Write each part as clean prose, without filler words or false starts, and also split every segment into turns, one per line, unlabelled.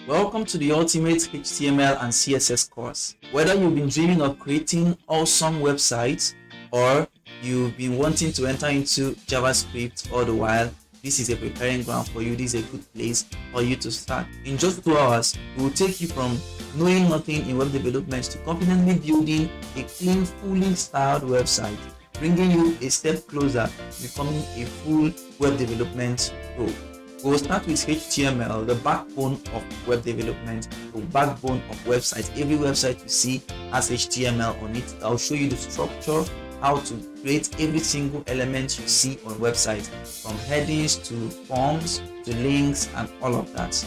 Welcome to the ultimate HTML and CSS course. Whether you've been dreaming of creating awesome websites or you've been wanting to enter into JavaScript all the while, this is a preparing ground for you. This is a good place for you to start. In just 2 hours, we will take you from knowing nothing in web development to confidently building a clean, fully styled website, bringing you a step closer to becoming a full web development pro. We will start with HTML, the backbone of web development, the backbone of websites. Every website you see has HTML on it. I'll show you the structure, how to create every single element you see on websites, from headings to forms to links and all of that.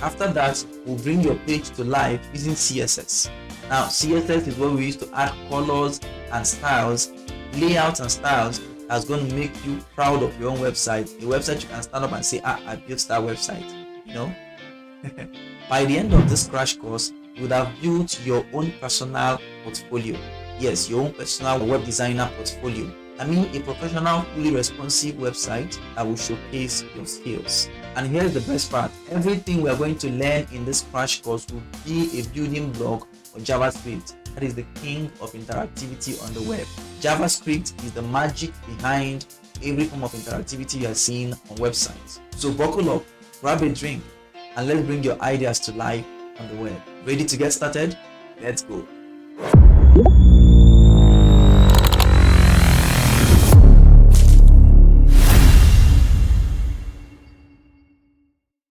After that, we'll bring your page to life using CSS. Now, CSS is what we use to add colors and styles, layouts and styles that's going to make you proud of your own website. A website you can stand up and say, I built that website, you know. By the end of this crash course, you would have built your own personal portfolio. Yes, your own personal web designer portfolio. I mean, a professional, fully responsive website that will showcase your skills. And here's the best part. Everything we are going to learn in this crash course will be a building block for JavaScript. That is the king of interactivity on the web. JavaScript is the magic behind every form of interactivity you are seeing on websites. So buckle up, grab a drink, and let's bring your ideas to life on the web. Ready to get started? Let's go.